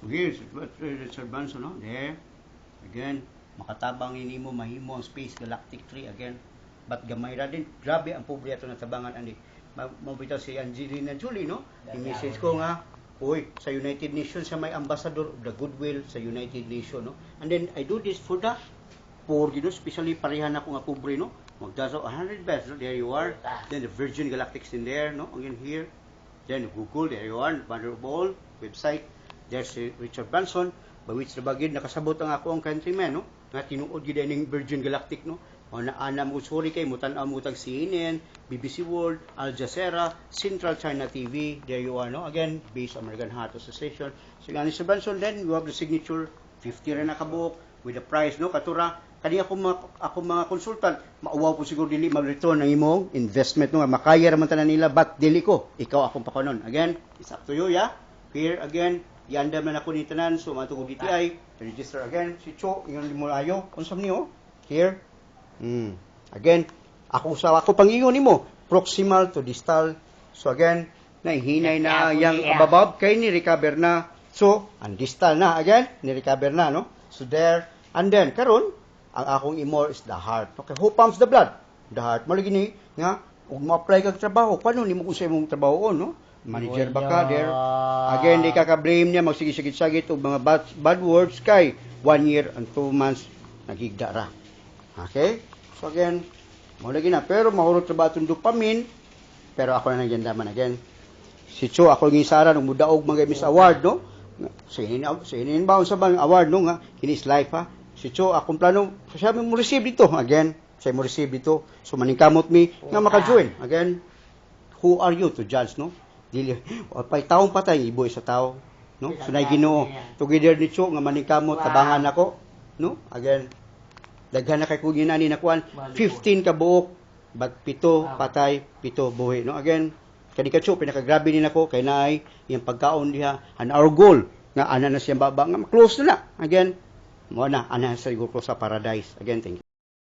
Okay, Richard Branson, no? There. Again, makatabang ini mo, mahimo ang Space Galactic 3 again. But gamay ra din. Grabe ang pobre ato na tabangan ani. Mabitaw si Angelina Jolie, no? I-message ko nga, uy, sa United Nations siya may ambassador of the goodwill sa United Nations, no? And then I do this for the poor, you know, especially parehan ako nga pobre, no? Magdaso 100 best, no? There you are. Then the Virgin Galactic's in there, no? Again here. Then Google, there you are. Vanderbilt website. There's Richard Branson, by which nabagid nakasabot ang ako ang countryman, no? Nga tinuod gid ning Virgin Galactic, no? O naana mo sorry kay mutan-aw mo tag CNN, BBC World, Al Jazeera, Central China TV. There you are, no? Again, based American Heart Association. So nga ni Sir Branson, then you have the signature 50 ra na kabuok with the price, no? Katura kani ako mga consultant, mauwaw po siguro dili mag-return ang imong investment, no? Makaya ra man tanan nila, but dili ko. Ikaw akong pakunon. Again, it's up to you, yeah? Here again, iandam na ako ni tanan, so matugod DTI, register again, si Cho, ingon mo ayo, unsam niyo? Here. Again, ako pangingon nimo, proximal to distal. So again, nahihinay na yang above kay ni recover na. So, ang distal na again, ni recover na, no? So there, and then karon ang akong imor is the heart. Okay, who pumps the blood? The heart. Mali gini nga ug ma-apply kag trabaho, paano nimo usay imong trabaho, no? Manager ba ka there? Again, di ka blame niya magsigit-sagit og mga bad words kay 1 year and 2 months nagigda ra. Okay? So again, mo lagi na pero mahurot ra ba atong dopamine? Pero ako na nagyandaman again. Si Cho ako gisara nung mudaog mga Miss Award, no? Sa inin ba sa bang award no nga kini is life ha. Si Cho akong plano siya mo receive dito again. Siya mo receive dito. So maningkamot mi nga maka-join. Again, who are you to judge, no? Dili pay taong patay iboy sa tao, no? Sunay Ginoo. Together ni Cho nga maningkamot tabangan nako, no? Again, daghan na kay kugina ni nakuan 15 ka buok, but 7 patay, 7 buhi, no? Again, kani ka Cho pinakagrabe ni nako kay naay iyang pagkaon diha and our goal nga ana na siya baba nga close na. Again, mo na ana sa siguro sa paradise. Again, thank you.